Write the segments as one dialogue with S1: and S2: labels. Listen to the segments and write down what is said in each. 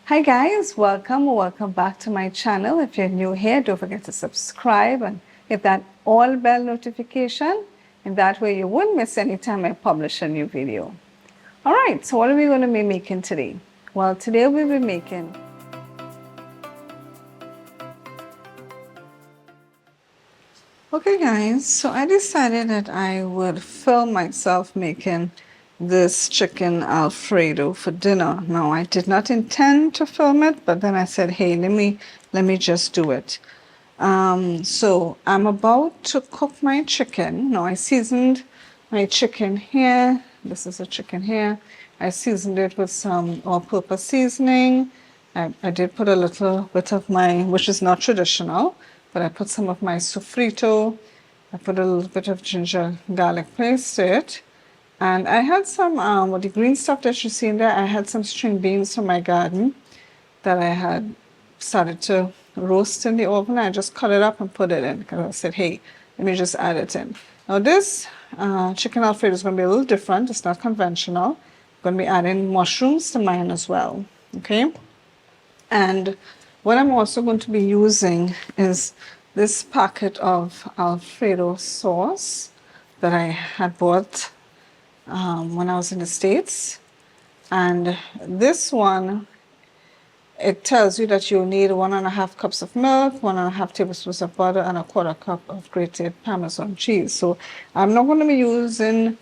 S1: Hi guys, welcome back to my channel. If you're new here, don't forget to subscribe and hit that all bell notification, and that way you won't miss any time I publish a new video. All right, so what are we going to be making today? Well, today we'll be making Okay guys, so I decided that I would film myself making this chicken Alfredo for dinner. Now, I did not intend to film it, but then I said, hey, let me just do it. So I'm about to cook my chicken. Now, I seasoned my chicken here. This is a chicken here. I seasoned it with some all-purpose seasoning. I did put a little bit of my, which is not traditional, but I put some of my sofrito. I put a little bit of ginger garlic paste to it. And I had some, with the green stuff that you see in there, I had some string beans from my garden that I had started to roast in the oven. I just cut it up and put it in because I said, hey, let me just add it in. Now this chicken Alfredo is going to be a little different. It's not conventional. I'm going to be adding mushrooms to mine as well. Okay. And what I'm also going to be using is this packet of Alfredo sauce that I had bought when I was in the States. And this one, it tells you that you need 1.5 cups of milk, 1.5 tablespoons of butter, and 1/4 cup of grated Parmesan cheese. So I'm not going to be using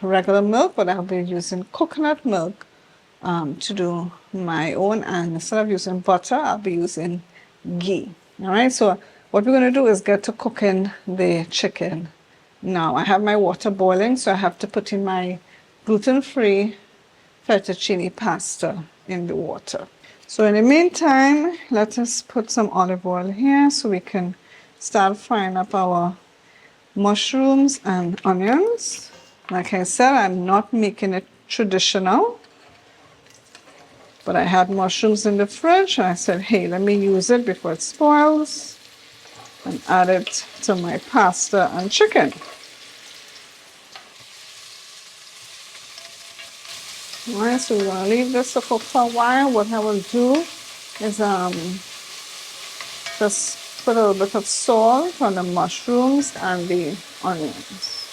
S1: regular milk, but I'll be using coconut milk to do my own, and instead of using butter, I'll be using ghee. All right, so what we're going to do is get to cooking the chicken. Now, I have my water boiling, so I have to put in my gluten-free fettuccine pasta in the water. So in the meantime, let us put some olive oil here so we can start frying up our mushrooms and onions. Like I said, I'm not making it traditional, but I had mushrooms in the fridge and I said, hey, let me use it before it spoils and add it to my pasta and chicken. All right, so we're going to leave this to cook for a while. What I will do is just put a little bit of salt on the mushrooms and the onions.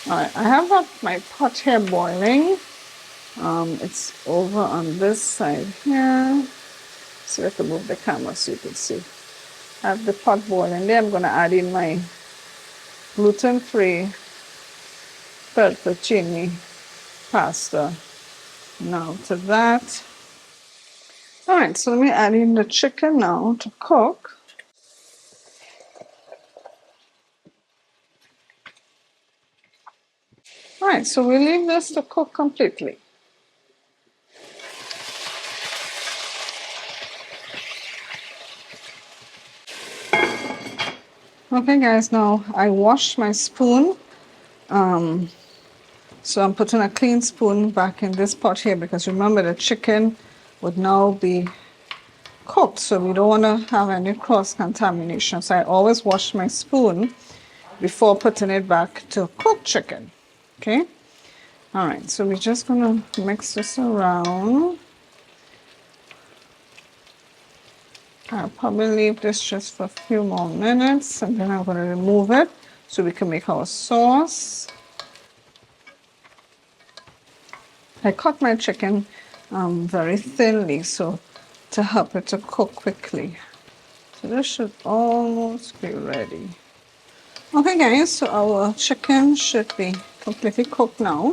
S1: All right, I have my pot here boiling. It's over on this side here. So I have to move the camera so you can see. I have the pot boiling there. I'm going to add in my gluten-free fettuccine pasta now to that. All right, so let me add in the chicken now to cook. All right, so we leave this to cook completely. Okay guys, now I washed my spoon. So I'm putting a clean spoon back in this pot here because remember the chicken would now be cooked, so we don't want to have any cross-contamination. So I always wash my spoon before putting it back to cook chicken. Okay? All right, so we're just going to mix this around. I'll probably leave this just for a few more minutes and then I'm going to remove it so we can make our sauce. I cut my chicken very thinly so to help it to cook quickly. So this should almost be ready. Okay guys, so our chicken should be completely cooked now.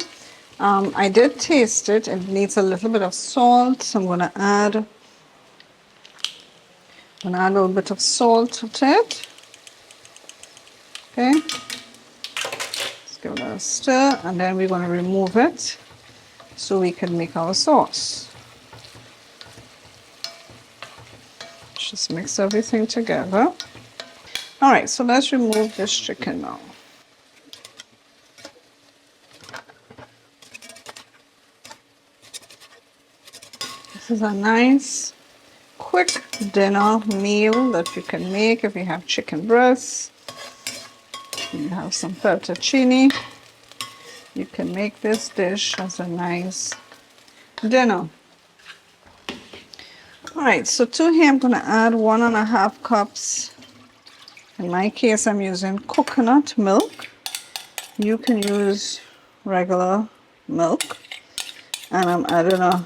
S1: I did taste it. It needs a little bit of salt, so I'm going to add a little bit of salt to it. Okay, let's give it a stir and then we're going to remove it so we can make our sauce. Just mix everything together. All right, so let's remove this chicken now. This is a nice quick dinner meal that you can make if you have chicken breasts. You have some fettuccine. You can make this dish as a nice dinner. All right, so to here I'm going to add 1.5 cups. In my case, I'm using coconut milk. You can use regular milk. And I'm adding a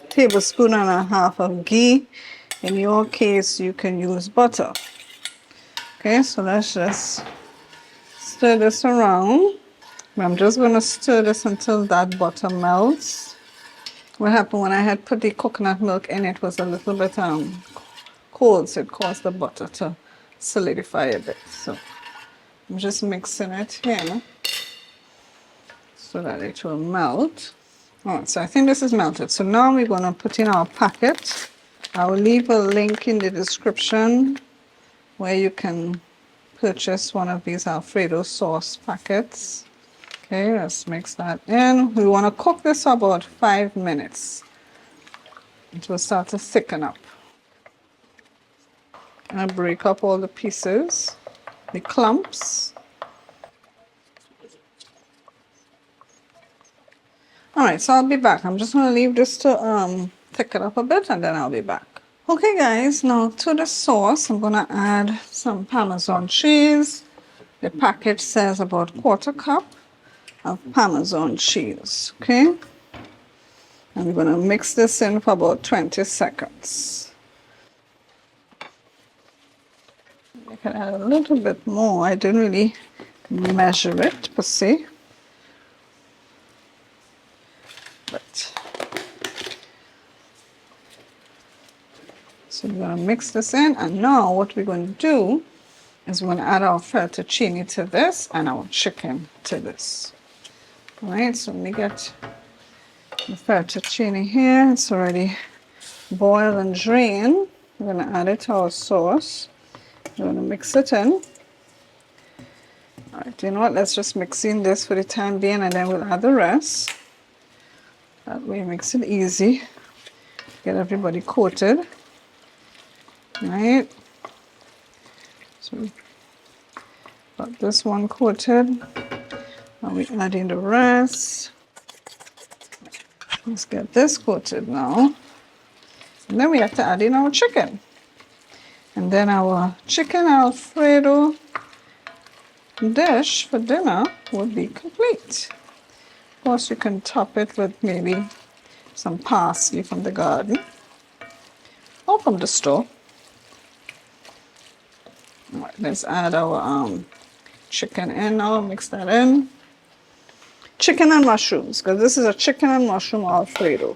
S1: tablespoon and a half of ghee. In your case, you can use butter. Okay, so let's just stir this around. I'm just going to stir this until that butter melts. What happened when I had put the coconut milk in, it was a little bit cold, so it caused the butter to solidify a bit. So I'm just mixing it here so that it will melt. All right, so I think this is melted. So now we're going to put in our packet. I will leave a link in the description where you can purchase one of these Alfredo sauce packets. Okay, let's mix that in. We want to cook this for about 5 minutes. It will start to thicken up. I break up all the pieces, the clumps. All right, so I'll be back. I'm just going to leave this to thicken up a bit and then I'll be back. Okay guys, now to the sauce, I'm going to add some Parmesan cheese. The package says about 1/4 cup of Parmesan cheese, okay? And we're going to mix this in for about 20 seconds. I can add a little bit more. I didn't really measure it per se. So we're going to mix this in, and now what we're going to do is we're going to add our fettuccine to this and our chicken to this. All right, so let me get the fettuccine here. It's already boiled and drained. We're going to add it to our sauce. We're going to mix it in. All right, you know what? Let's just mix in this for the time being, and then we'll add the rest. That way it makes it easy. Get everybody coated. All right. So we got this one coated. Now we add in the rest. Let's get this coated now. And then we have to add in our chicken. And then our chicken Alfredo dish for dinner would be complete. Of course, you can top it with maybe some parsley from the garden or from the store. All right, let's add our chicken in now, mix that in. Chicken and mushrooms, because this is a chicken and mushroom Alfredo.